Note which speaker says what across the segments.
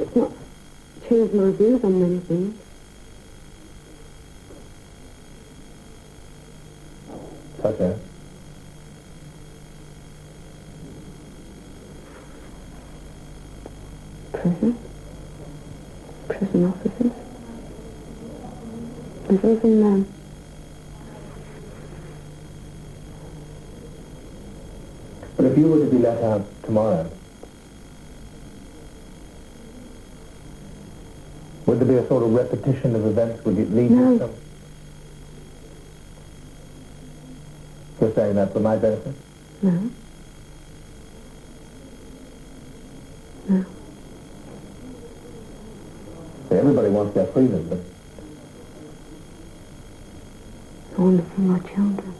Speaker 1: it's not changed my views on many things.
Speaker 2: Such as?
Speaker 1: Prison officers. There's everything there.
Speaker 2: But if you were to be let out tomorrow, would there be a sort of repetition of events? Would it lead to some... You're saying that for my benefit?
Speaker 1: No. No.
Speaker 2: Everybody wants their freedom, but...
Speaker 1: I want to see my children.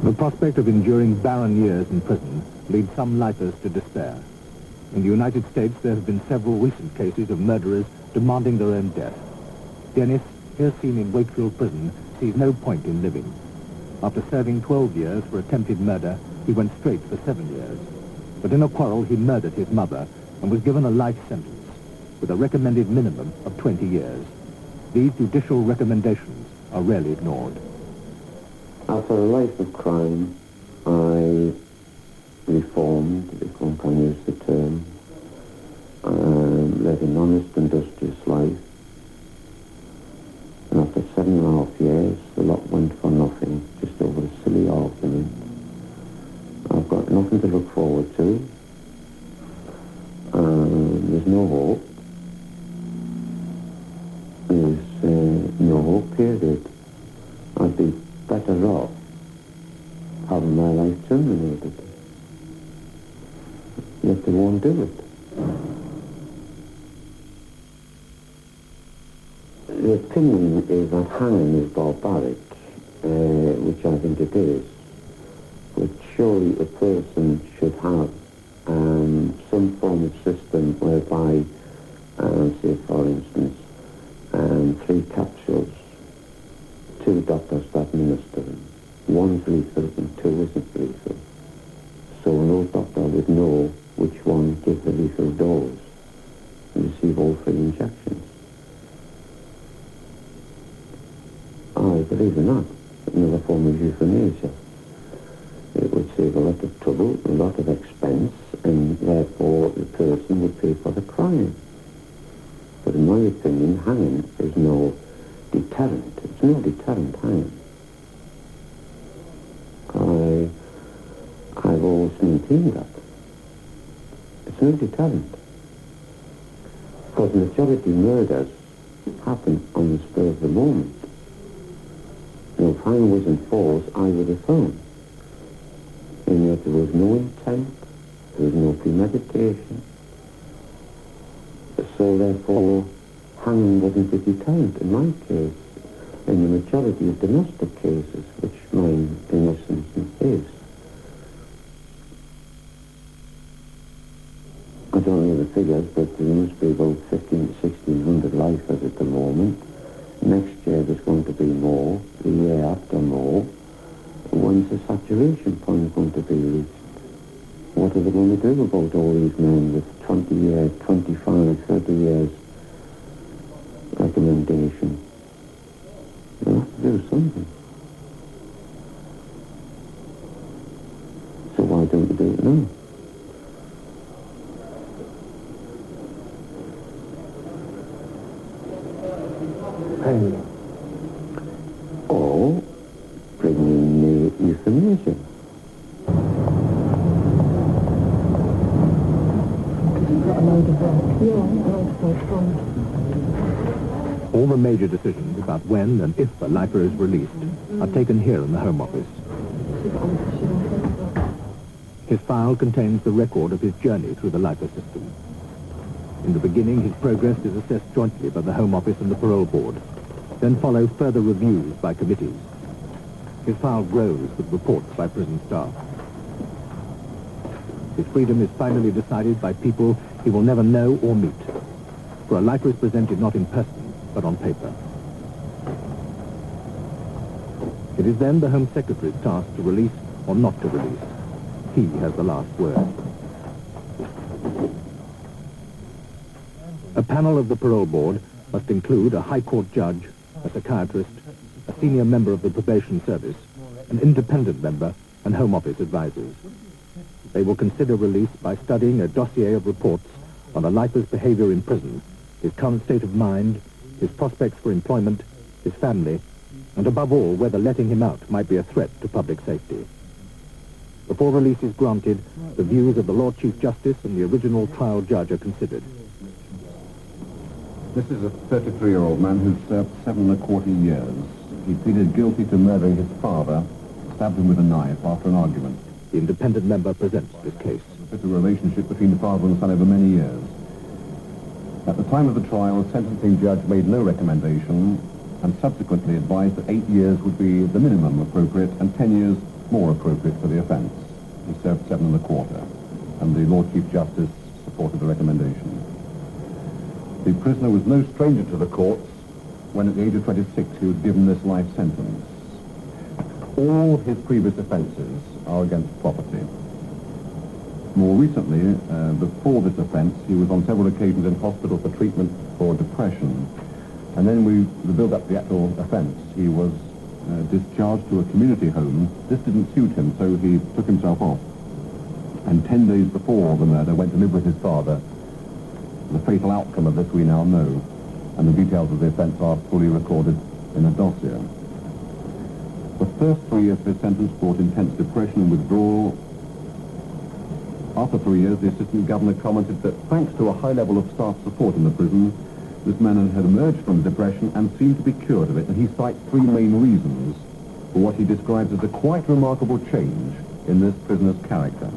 Speaker 3: The prospect of enduring barren years in prison leads some lifers to despair. In the United States, there have been several recent cases of murderers demanding their own death. Dennis, here seen in Wakefield Prison, sees no point in living. After serving 12 years for attempted murder, he went straight for 7 years. But in a quarrel, he murdered his mother and was given a life sentence, with a recommended minimum of 20 years. These judicial recommendations are rarely ignored.
Speaker 4: After a life of crime, I reformed, if one can use the term, led an honest, industrious life. And after 7.5 years, the lot went for nothing, just over a silly argument. I've got nothing to look forward to. There's no hope. There's no hope, period. I'd be better off having my life terminated. Yet they won't do it. The opinion is that hanging is barbaric, which I think it is. But surely a person should have some form of system whereby, say for instance, 3 capsules, 2 doctors to administer them. 1's lethal and 2 isn't lethal. So an old doctor would know which one gives the lethal dose and receive all 3 injections. I believe in that. Another form of euthanasia. It would save a lot of trouble, a lot of expense, and therefore the person would pay for the crime. But in my opinion, hanging is no deterrent. It's no deterrent, hanging. I've always maintained that. It's no deterrent. Because majority murders happen on the spur of the moment. Now, if hanging was in force, I would have found. And yet there was no intent, there was no premeditation. So therefore, hanging wasn't a deterrent in my case. In the majority of domestic cases, which mine, in essence, is. I don't know the figures, but there must be about 1,500 to 1,600 lifers at the moment. Next year there's going to be more, the year after more. When's the saturation point going to be reached? What are they going to do about all these men with 20 years, 25, 30 years recommendation? They'll have to do something. So why don't you do it now? Or bring in euthanasia.
Speaker 3: All the major decisions about when and if a lifer is released are taken here in the Home Office. His file contains the record of his journey through the lifer system. In the beginning, his progress is assessed jointly by the Home Office and the Parole Board. Then follow further reviews by committees. His file grows with reports by prison staff. His freedom is finally decided by people he will never know or meet. For a lifer is presented not in person, but on paper. It is then the Home Secretary's task to release or not to release. He has the last word. A panel of the parole board must include a High Court judge, a psychiatrist, a senior member of the probation service, an independent member, and Home Office advisors. They will consider release by studying a dossier of reports on a lifer's behavior in prison, his current state of mind, his prospects for employment, his family, and above all, whether letting him out might be a threat to public safety. Before release is granted, the views of the Lord Chief Justice and the original trial judge are considered.
Speaker 5: This is a 33-year-old man who served 7¼ years. He pleaded guilty to murdering his father, stabbed him with a knife after an argument.
Speaker 3: The independent member presents this case.
Speaker 5: It's a relationship between the father and son over many years. At the time of the trial, the sentencing judge made no recommendation and subsequently advised that 8 years would be the minimum appropriate and 10 years more appropriate for the offence. He served 7¼ and the Lord Chief Justice supported the recommendation. The prisoner was no stranger to the courts when at the age of 26 he was given this life sentence. All his previous offences are against property. More recently, before this offence, he was on several occasions in hospital for treatment for depression. And then the build-up to the actual offence, he was discharged to a community home. This didn't suit him, so he took himself off. And 10 days before the murder, went to live with his father. The fatal outcome of this we now know, and the details of the offence are fully recorded in a dossier. The first 3 years of his sentence brought intense depression and withdrawal. After 3 years, the Assistant Governor commented that thanks to a high level of staff support in the prison, this man had emerged from depression and seemed to be cured of it, and he cites 3 main reasons for what he describes as a quite remarkable change in this prisoner's character.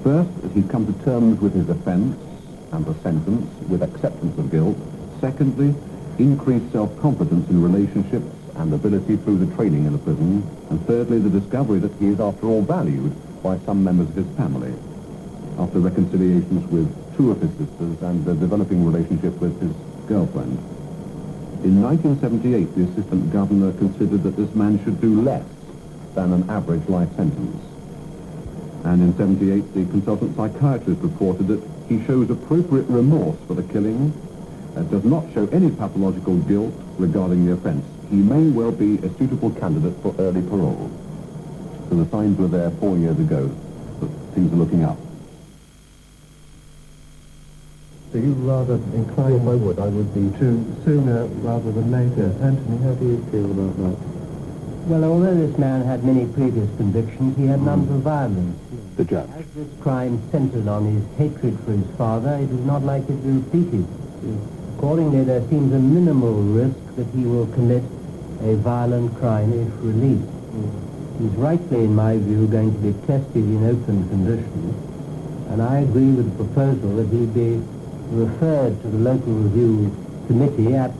Speaker 5: First, that he's come to terms with his offence and the sentence with acceptance of guilt. Secondly, increased self-confidence in relationships and ability through the training in the prison. And thirdly, the discovery that he is after all valued by some members of his family, after reconciliations with 2 of his sisters and a developing relationship with his girlfriend. In 1978, the Assistant Governor considered that this man should do less than an average life sentence. And in 78, the consultant psychiatrist reported that he shows appropriate remorse for the killing, does not show any pathological guilt regarding the offence. He may well be a suitable candidate for early parole. So the signs were there 4 years ago, but things are looking up.
Speaker 6: So you rather inclined, I would be, to sooner rather than later. Anthony, how do you feel about that?
Speaker 7: Well, although this man had many previous convictions, he had none for violence.
Speaker 3: The judge.
Speaker 7: As this crime centered on his hatred for his father, it is not likely to be repeated. Accordingly, there seems a minimal risk that he will commit a violent crime if released. He's rightly, in my view, going to be tested in open conditions, and I agree with the proposal that he be referred to the local review committee at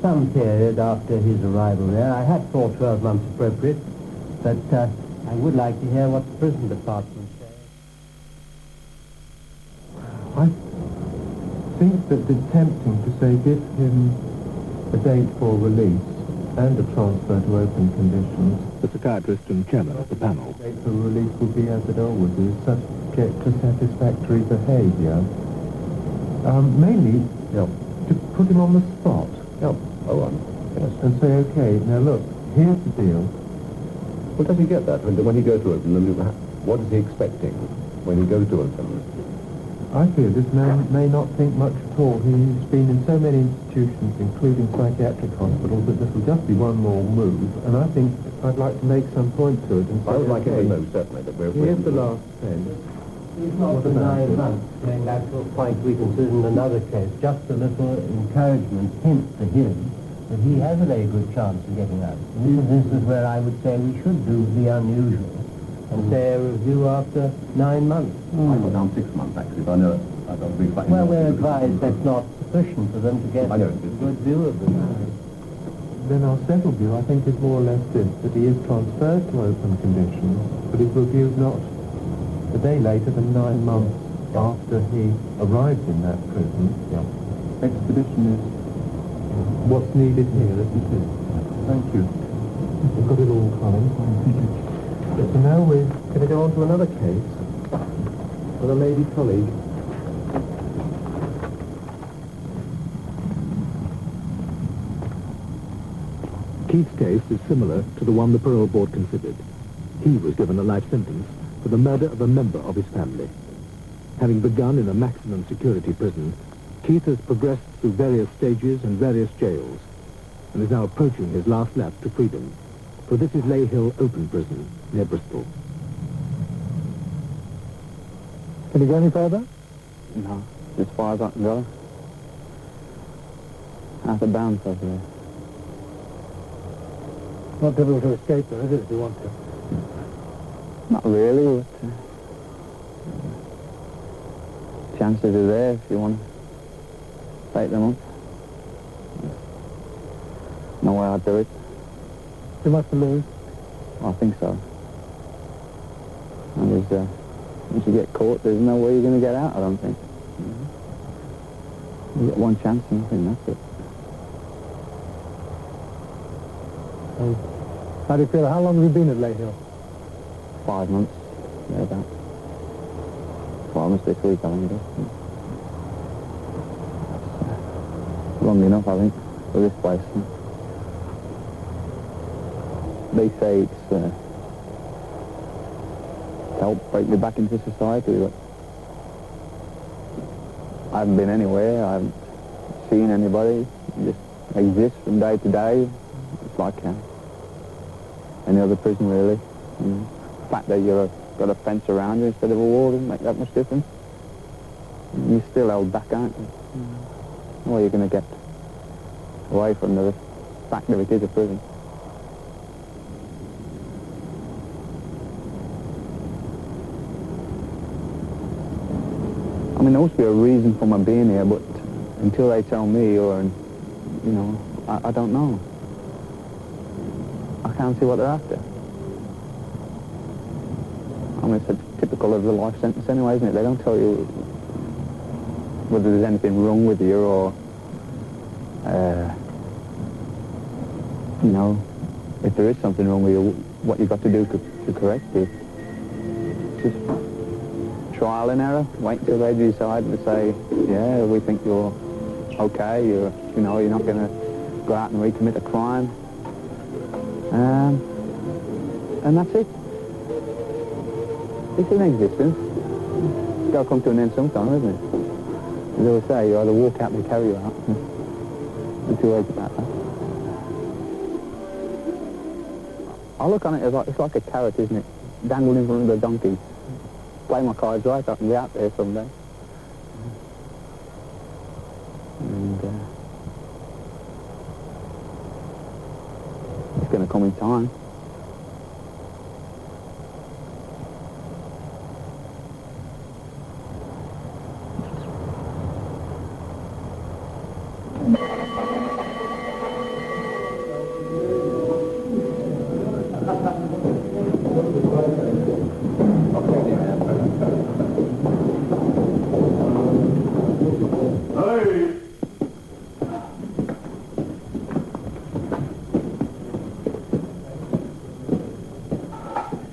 Speaker 7: some period after his arrival there. I had thought 12 months appropriate, but I would like to hear what the prison department says.
Speaker 6: I think that it's tempting to say give him a date for release and a transfer to open conditions.
Speaker 3: The psychiatrist and chairman of the panel.
Speaker 6: The date for release would be, as it always is, subject to satisfactory behaviour. Mainly to put him on the spot. And say, okay, now look, here's the deal.
Speaker 5: Well, does he get that when he goes to open them? What is he expecting when he goes to open?
Speaker 6: I fear this man may not think much at all. He's been in so many institutions, including psychiatric hospitals, that this will just be one more move. And I think I'd like to make some point to it. And say,
Speaker 5: I would like him to know, certainly, that we're...
Speaker 6: Here's the last pen.
Speaker 7: He's not for 9 months. Going back to a point we considered in another case, just a little encouragement, hint to him that he has a very good chance of getting out. This is where I would say we should do the unusual and say a review after 9 months.
Speaker 5: I put down 6 months, actually, but I know I've got to be slightly...
Speaker 7: Well, we're advised that's not sufficient for them to get a good view of the matter.
Speaker 6: Then our settled view, I think, is more or less this, that he is transferred to open conditions, but his review not a day later than 9 months after he arrived in that prison, expedition is what's needed here, isn't it? Thank you. We've got it all, Colin. So now we're going to go on to another case with a lady colleague.
Speaker 3: Keith's case is similar to the one the parole board considered. He was given a life sentence for the murder of a member of his family. Having begun in a maximum security prison, Keith has progressed through various stages and various jails, and is now approaching his last lap to freedom, for this is Lay Hill Open Prison, near Bristol.
Speaker 2: Can you go any further?
Speaker 8: No, as far as I can go. Out of bounds over there.
Speaker 2: Not difficult to escape, though, is it, if you want to?
Speaker 8: Not really, but chances are there if you want to take them up. No way I'd do it.
Speaker 2: Too much to lose?
Speaker 8: I think so. And once you get caught, there's no way you're going to get out, I don't think. You get one chance and I think that's it.
Speaker 2: How do you feel? How long have you been at Lay Hill?
Speaker 8: 5 months, thereabout. 5 months this week, I think it is. Long enough, I think, for this place. They say it's to help break me back into society, but I haven't been anywhere, I haven't seen anybody, just exist from day to day. It's like any other prison, really. The fact that you've got a fence around you instead of a wall doesn't make that much difference. You're still held back, aren't you? Well, you're going to get away from the fact that it is a prison. I mean, there must be a reason for my being here, but until they tell me, or, you know, I don't know. I can't see what they're after. I mean, it's typical of the life sentence anyway, isn't it? They don't tell you whether there's anything wrong with you or, you know, if there is something wrong with you, what you've got to do to correct it. Just trial and error. Wait until they decide to say, yeah, we think you're okay, you know, you're not going to go out and recommit a crime. And that's it. It's an existence. It's got to come to an end sometime, isn't it? As I say, you either walk out and they carry you out. There's two ways about that. I look on it as like, it's like a carrot, isn't it? Dangled in front of the donkey. Play my cards right, I can be out there someday. And it's going to come in time.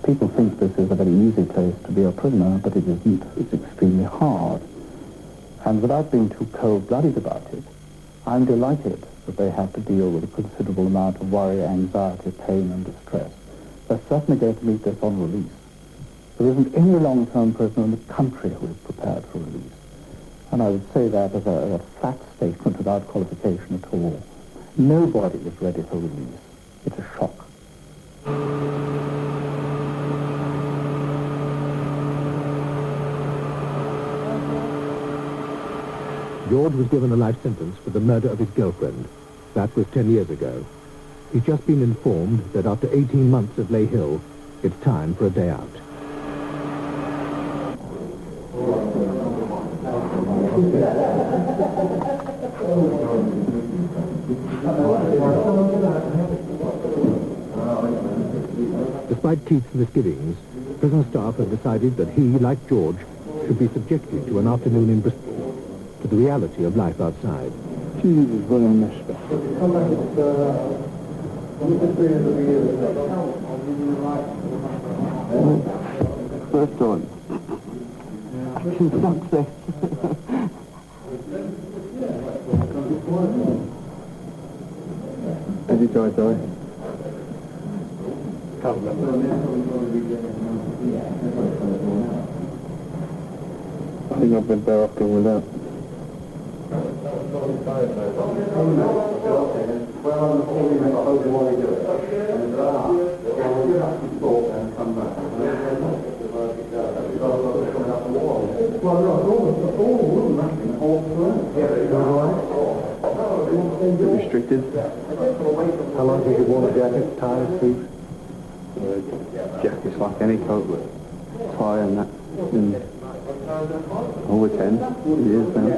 Speaker 9: People think this is a very easy place to be a prisoner, but it isn't. It's extremely hard. And without being too cold-blooded about it, I'm delighted that they have to deal with a considerable amount of worry, anxiety, pain, and distress. They're certainly going to meet this on release. There isn't any long-term prisoner in the country who is prepared for release. And I would say that as a flat statement without qualification at all. Nobody is ready for release. It's a shock.
Speaker 3: George was given a life sentence for the murder of his girlfriend. That was 10 years ago. He's just been informed that after 18 months at Lay Hill, it's time for a day out. Despite Keith's misgivings, prison staff have decided that he, like George, should be subjected to an afternoon in Bristol, to the reality of life outside.
Speaker 9: Jesus, what a mess.
Speaker 8: First time. Success. Did you try, sorry? Can't remember. I think I've been better off going without. Restricted.
Speaker 6: How long did you worn a jacket, tie, suit?
Speaker 8: Jacket's like any coat with tie and that. Over 10 years now.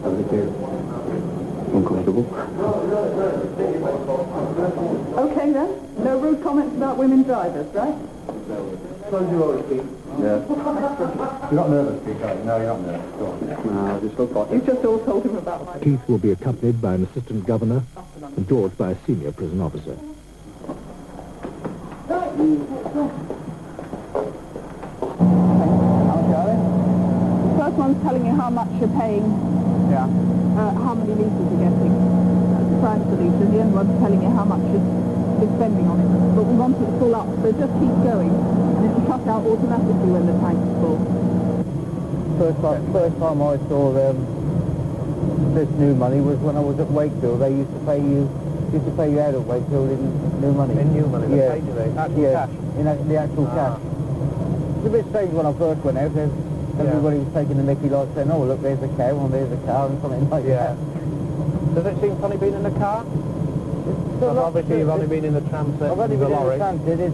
Speaker 6: How's it feel?
Speaker 8: Uncomfortable.
Speaker 10: Okay then. No rude comments about women drivers, right?
Speaker 8: Yeah.
Speaker 6: You're not nervous, Pete, are you? No, you're not nervous. Go on.
Speaker 8: No, I just look like
Speaker 10: You just all told him about my...
Speaker 3: Keith will be accompanied by an assistant governor and George by a senior prison officer.
Speaker 10: The first one's telling you how much you're paying.
Speaker 8: Yeah.
Speaker 10: How many litres you're getting. That's the price per litre. The other one's telling you how much you're spending on it. But we want it to full up, so just keep going. And it'll shut out automatically when the tank's full.
Speaker 7: First time I saw this new money was when I was at Wakefield. They used to pay you out of Wakefield in new money.
Speaker 6: In new money,
Speaker 7: Yeah.
Speaker 6: they paid you the actual cash?
Speaker 7: In the actual cash. It's a bit strange when I first went out. Everybody was taking the mickey like saying, oh look, there's a cow and there's a cow and something like that.
Speaker 6: Does it seem funny being in the car? Obviously you've only been in the transit.
Speaker 7: I've only
Speaker 6: and the
Speaker 7: been in
Speaker 6: lorry.
Speaker 7: the transit. It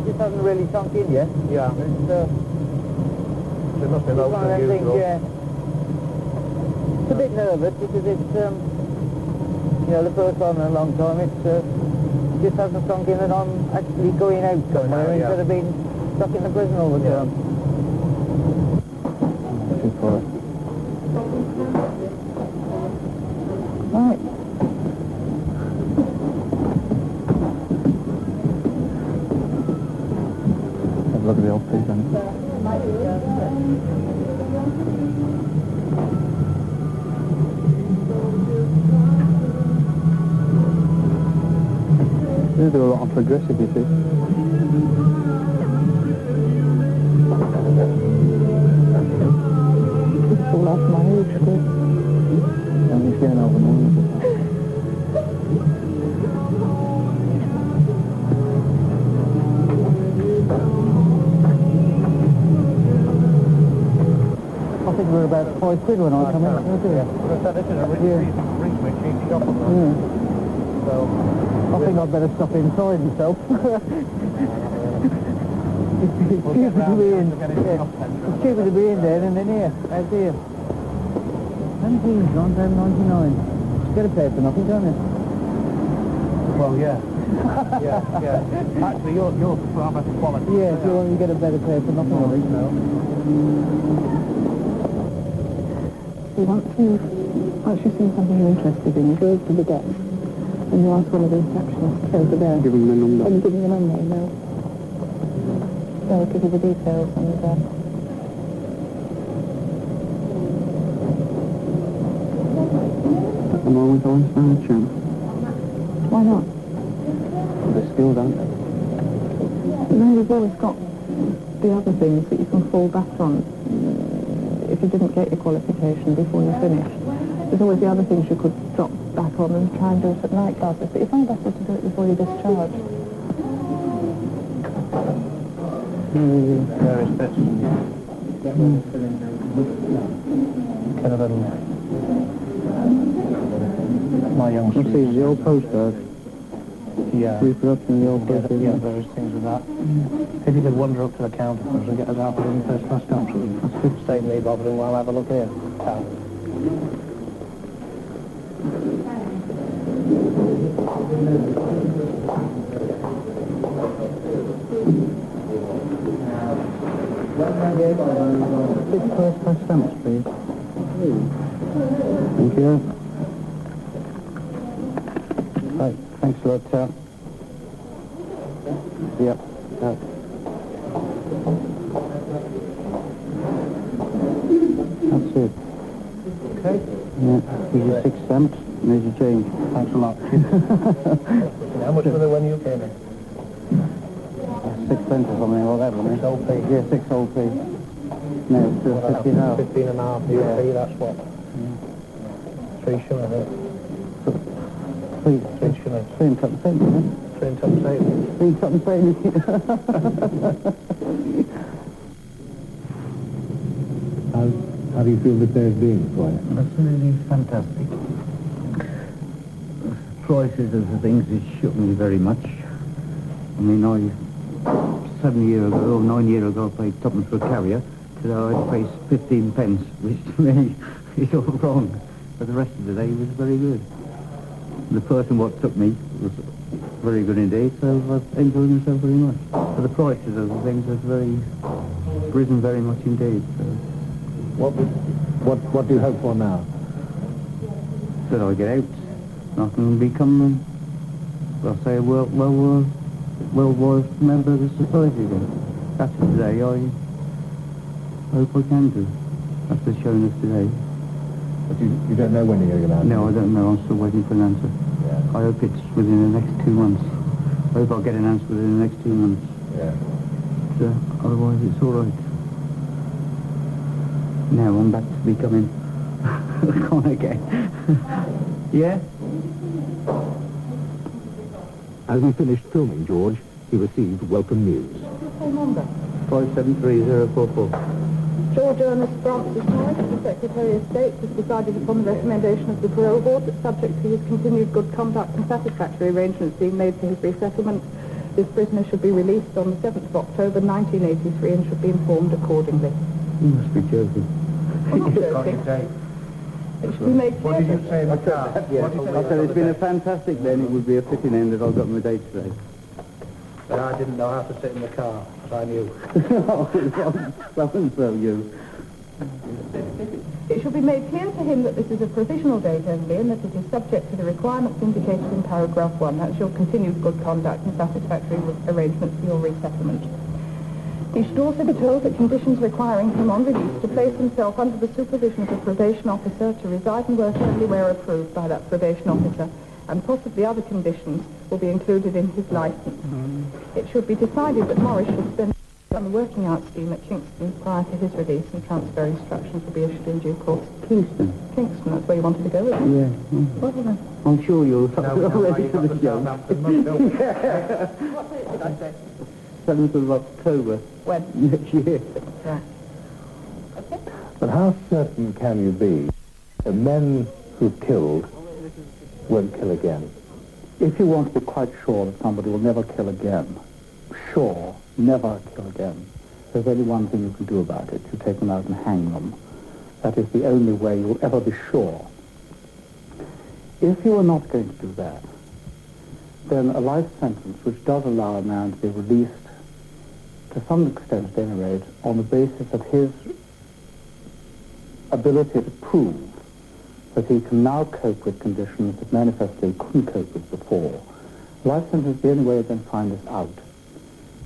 Speaker 7: just hasn't really sunk in yet.
Speaker 6: Yeah. There must be
Speaker 7: It's
Speaker 6: loads
Speaker 7: one of
Speaker 6: of
Speaker 7: them things,
Speaker 6: usual.
Speaker 7: yeah. It's a bit nervous because it's, the first time in a long time, it just hasn't sunk in that I'm actually going out somewhere instead of being stuck in the prison all the time.
Speaker 8: Looking for it.
Speaker 7: Right.
Speaker 8: Have a look at the old piece, then. They do a lot on progressive, you see.
Speaker 10: It's all off my age group.
Speaker 8: And he's getting over more.
Speaker 7: I think we were about £5 when I come in.
Speaker 6: This is a reasonably cheap shop. So,
Speaker 7: I think I'd better stop inside myself. It's cheaper to be in. It's cheaper to be in there than in here. Out here. Anything's gone down 99. Just get a pair for nothing, don't you?
Speaker 6: well, yeah. yeah. Actually, yours far better quality.
Speaker 7: Yeah, if you want to get a better pair for nothing, I think.
Speaker 1: So once you've seen something you're interested in, you go to the desk and you ask one of the receptionists over there.
Speaker 8: Give him the number.
Speaker 1: And you give them the number, and they'll give you the details on the desk.
Speaker 8: I'm always on stand, champ.
Speaker 1: Why not?
Speaker 8: They're skilled, aren't they?
Speaker 1: No, you've always got the other things that you can fall back on if you didn't get your qualification before you finished. There's always the other things you could drop back on and try and do it at night classes, but you find better to do it before you discharge.
Speaker 6: Where is this? Kind of little... My young
Speaker 8: What's these, the old postcard?
Speaker 6: Yeah.
Speaker 8: Reproduction of the old postcard?
Speaker 6: Yeah, various things with that. If you could wander up to the counter and get us out of the first class country. Save me bothering while I have a look here.
Speaker 9: Big first class stamps, please. Thank you. Right, thanks a lot, sir. Yep. That's it.
Speaker 6: Okay.
Speaker 9: Yeah, here's your 6 stamps, and there's your change. Thanks a lot.
Speaker 6: How much were they when you came in?
Speaker 9: 6 pence or something, or that, wasn't it?
Speaker 6: 6 old p.
Speaker 9: Yeah, 6 old p. No, it's 50 now.
Speaker 6: 15 and a half p, that's what? 3 shillings, isn't it?
Speaker 9: 3
Speaker 6: shillings.
Speaker 9: 3 and something, isn't it?
Speaker 6: 3 and something savings.
Speaker 9: 3 and something savings.
Speaker 3: How do you feel this day has been for you?
Speaker 9: Absolutely fantastic. Prices of the things has shook me very much. I mean, 7 years ago, or 9 years ago, I paid tuppence for a carrier. Today I pay 15 pence, which to me is all wrong. But the rest of the day was very good. The person what took me was very good indeed, so I've enjoyed myself very much. But the prices of the things have risen very much indeed. So.
Speaker 3: What do you hope for now?
Speaker 9: That I get out and I can become, I'll say, a well-wise member of the society again. That's it today. I hope I can do. That's the showing us today.
Speaker 3: But you don't know when you're going to answer?
Speaker 9: No, I don't know. I'm still waiting for an answer.
Speaker 3: Yeah.
Speaker 9: I hope it's within the next 2 months. I hope I'll get an answer within the next 2 months.
Speaker 3: Yeah.
Speaker 9: So, otherwise it's all right. Now I'm back to becoming gone again. Yeah?
Speaker 3: As he finished filming George, he received welcome news.
Speaker 10: Phone number.
Speaker 9: 573044.
Speaker 10: George Ernest Francis Morris, the Secretary of State, has decided upon the recommendation of the parole board that, subject to his continued good conduct and satisfactory arrangements being made for his resettlement, this prisoner should be released on the 7th of October 1983 and should be informed accordingly.
Speaker 9: You must be joking.
Speaker 10: I'm not joking. It should be made clear.
Speaker 6: What did you say in the car?
Speaker 9: I said it's been a fantastic day and it would be a fitting end that I got my date today.
Speaker 6: But I didn't know how to sit in the car, as I knew.
Speaker 9: So you.
Speaker 10: It should be made clear to him that this is a provisional date only and that it is subject to the requirements indicated in paragraph 1. That's your continued good conduct and satisfactory arrangements for your resettlement. He should also be told that conditions requiring him on release to place himself under the supervision of a probation officer, to reside and work only where approved by that probation officer, and possibly other conditions will be included in his licence. It should be decided that Morris should spend on the working out scheme at Kingston prior to his release, and transfer instructions will be issued in due course.
Speaker 9: Kingston?
Speaker 10: Kingston, that's where you wanted to go, isn't it?
Speaker 9: Yeah.
Speaker 10: What was it?
Speaker 9: I'm sure you're ready for the show.
Speaker 10: What date did I say?
Speaker 9: 7th of October.
Speaker 10: When?
Speaker 9: Next year.
Speaker 10: Right. Okay.
Speaker 3: But how certain can you be that men who've killed won't kill again?
Speaker 9: If you want to be quite sure that somebody will never kill again, never kill again, there's only one thing you can do about it. You take them out and hang them. That is the only way you'll ever be sure. If you are not going to do that, then a life sentence, which does allow a man to be released to some extent, at any rate, on the basis of his ability to prove that he can now cope with conditions that manifestly he couldn't cope with before. Life sentence is the only way to then find this out.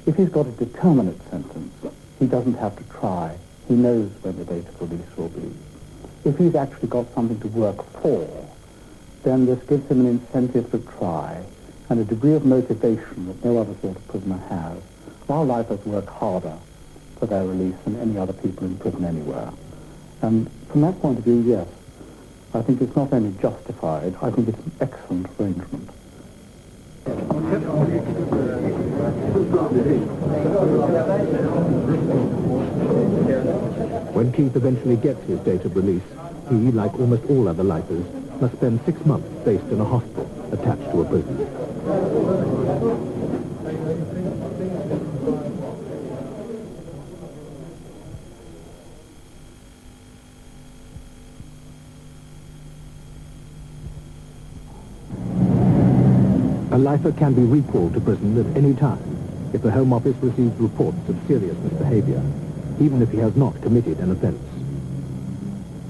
Speaker 9: If he's got a determinate sentence, he doesn't have to try. He knows when the date of release will be. If he's actually got something to work for, then this gives him an incentive to try and a degree of motivation that no other sort of prisoner has. Our lifers work harder for their release than any other people in prison anywhere. And from that point of view, yes, I think it's not only justified, I think it's an excellent arrangement.
Speaker 3: When Keith eventually gets his date of release, he, like almost all other lifers, must spend 6 months based in a hospital attached to a prison. A lifer can be recalled to prison at any time if the Home Office receives reports of serious misbehaviour. even if he has not committed an offence.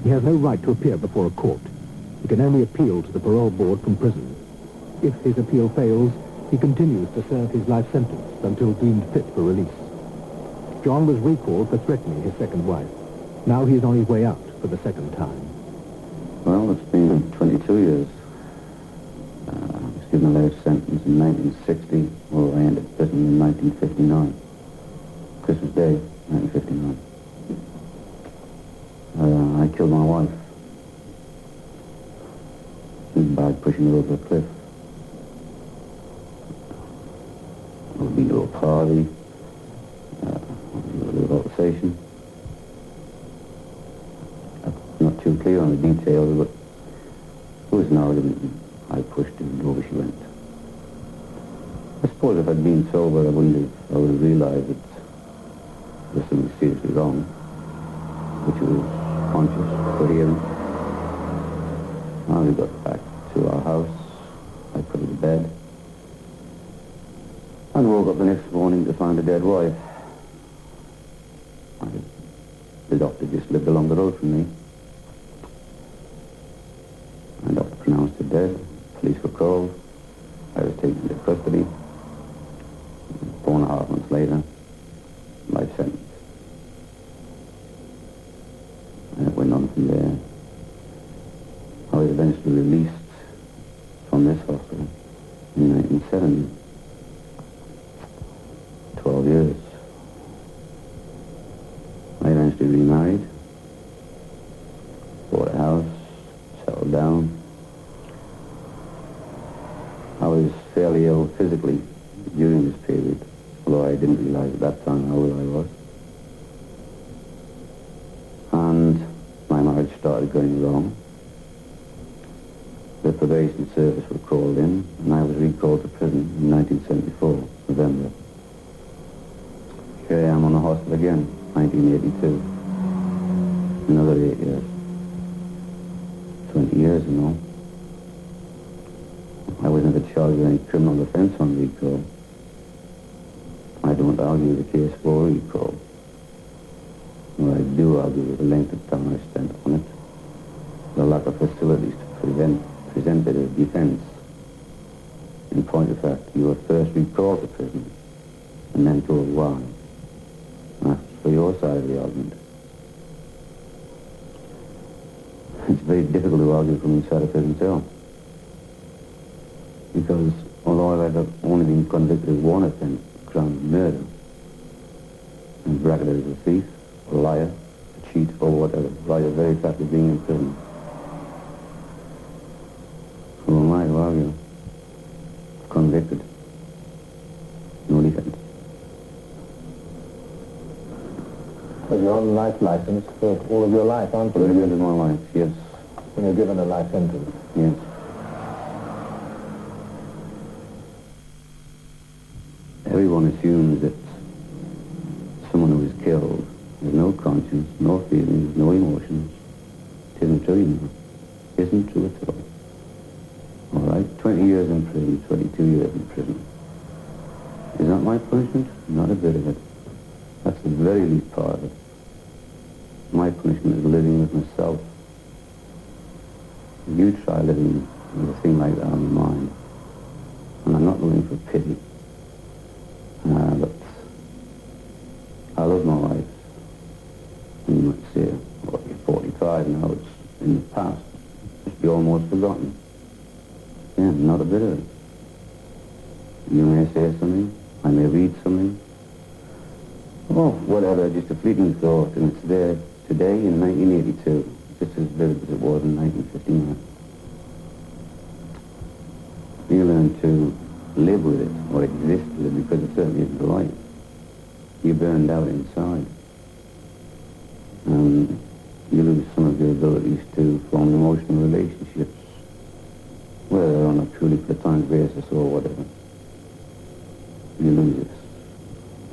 Speaker 3: He has no right to appear before a court. He can only appeal to the parole board from prison. If his appeal fails, he continues to serve his life sentence until deemed fit for release. John was recalled for threatening his second wife. Now he is on his way out for the second time.
Speaker 4: Well, it's been 22 years. I was given a life sentence in 1960, or I ended prison in 1959. Christmas Day, 1959. I killed my wife by pushing her over a cliff. I've been to a party, a little altercation. I'm not too clear on the details, but it was an argument, and I pushed her and over she went. I suppose if I'd been sober, I would have realized that there was something seriously wrong, which was conscious, coherent. Now we got back to our house. I put her to bed and woke up the next morning to find a dead wife. The doctor just lived along the road from me. The doctor pronounced her dead. Police were called. I was taken into custody. 4.5 months later, life sentence. And it went on from there. I was eventually released from this hospital in 1970. 12 years. I eventually remarried, bought a house, settled down. I was fairly ill physically during this period, although I didn't realize at that time how ill I was. And my marriage started going wrong. The probation service were called in, and I was recalled to prison in 1974, November. Here I am on the hospital again, 1982. Another 8 years. 20 years, you know. I was never charged with any criminal offense on recall. I don't argue the case for recall. What I do argue is the length of time I spent on it, the lack of facilities to present it as defense. In point of fact, you were first recalled to prison and then told why. That's for your side of the argument. It's very difficult to argue from inside a prison cell. Because although I've only been convicted of one offense, ground murder, and bracketed as a thief, a liar, a cheat, or whatever, by the very fact of being in prison, who am I to argue? Convicted. No defense.
Speaker 2: But you're on life license for all of your life, aren't you?
Speaker 4: For the rest of my life, yes.
Speaker 2: When you're given a life sentence.
Speaker 4: Yes. Everyone assumes that someone who is killed has no conscience, no feelings, no emotions. It isn't true, you know. It isn't true at all. All right? 20 years in prison, 22 years in prison. Is that my punishment? Not a bit of it. That's the very least part of it. My punishment is living with myself. You try living with a thing like that on your mind. And I'm not looking for pity. But I love my life. And you might say, well, you're 45 now, it's in the past. It's be almost forgotten. Yeah, not a bit of it. You may say something, I may read something. Oh, whatever, just a fleeting thought, and it's there today in 1982, just as vivid as it was in 1959. You learn to live with it, or exist with it, because it certainly isn't life. You're burned out inside. And you lose some of your abilities to form emotional relationships, whether on a purely platonic basis or whatever. You lose it.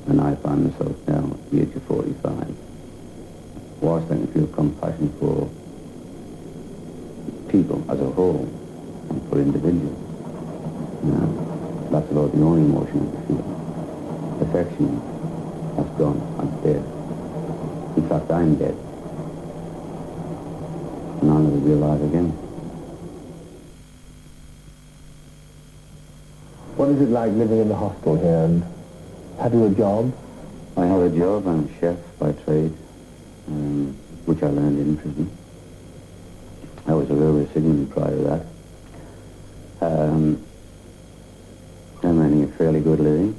Speaker 4: And I find myself now at the age of 45. Whilst I can feel compassion for people as a whole, and for individuals, that's about the only emotion I feel. Affection, that's gone, that's dead. In fact, I'm dead. And I'll never be alive again.
Speaker 2: What is it like living in the hostel here, and have you a job?
Speaker 4: I have a job. I'm a chef by trade, which I learned in prison. I was a railway signalman prior to that. I'm earning a fairly good living.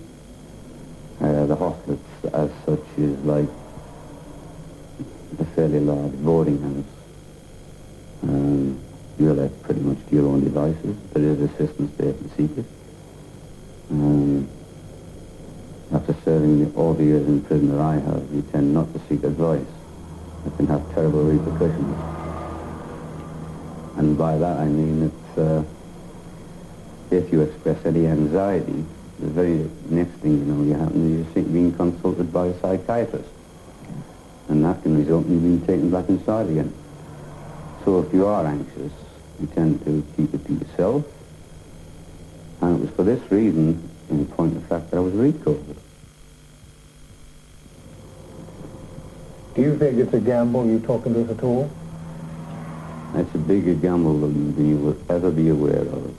Speaker 4: The hostel as such is like a fairly large boarding house. You're left pretty much to your own devices. There is assistance there if you seek it. After serving all the years in prison that I have, you tend not to seek advice. It can have terrible repercussions. And by that I mean that if you express any anxiety, the very next thing you know you're being consulted by a psychiatrist. And that can result in you being taken back inside again. So if you are anxious, you tend to keep it to yourself. And it was for this reason, in point of fact, that I was recalled.
Speaker 2: Do you think it's a gamble, you talking to us at all?
Speaker 4: It's a bigger gamble than you will ever be aware of.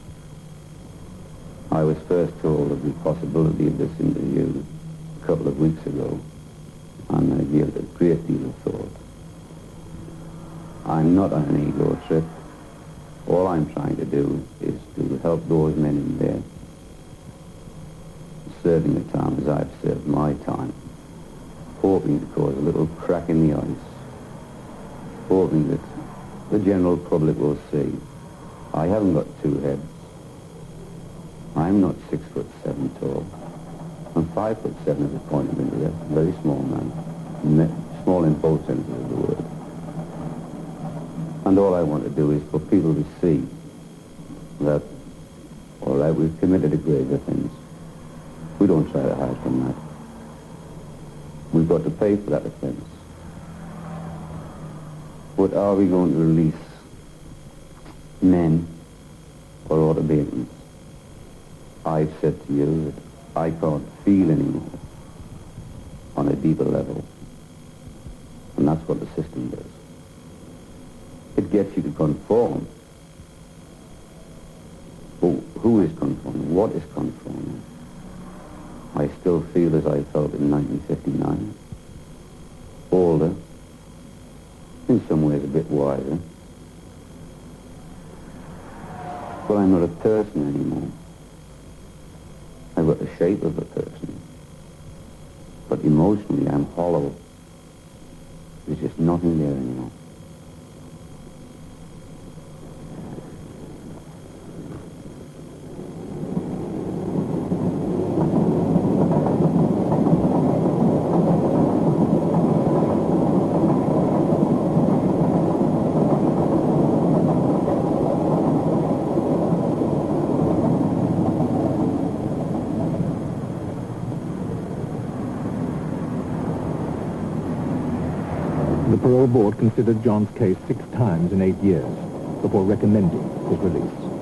Speaker 4: I was first told of the possibility of this interview a couple of weeks ago, and I gave it a great deal of thought. I'm not on an ego trip. All I'm trying to do is to help those men in there serving the time as I've served my time, hoping to cause a little crack in the ice, hoping that the general public will see I haven't got two heads. I'm not 6'7" tall. I'm 5'7" at the point of interest, a very small man, small in both senses of the word. And all I want to do is for people to see that, all right, we've committed a grave offense. We don't try to hide from that. We've got to pay for that offense. But are we going to release men or automations? I've said to you that I can't feel anymore on a deeper level. And that's what the system does. It gets you to conform. But who is conforming? What is conforming? I still feel as I felt in 1959. Older. In some ways a bit wiser. But I'm not a person anymore. I've got the shape of a person. But emotionally I'm hollow. There's just nothing there anymore.
Speaker 3: The parole board considered John's case 6 times in 8 years before recommending his release.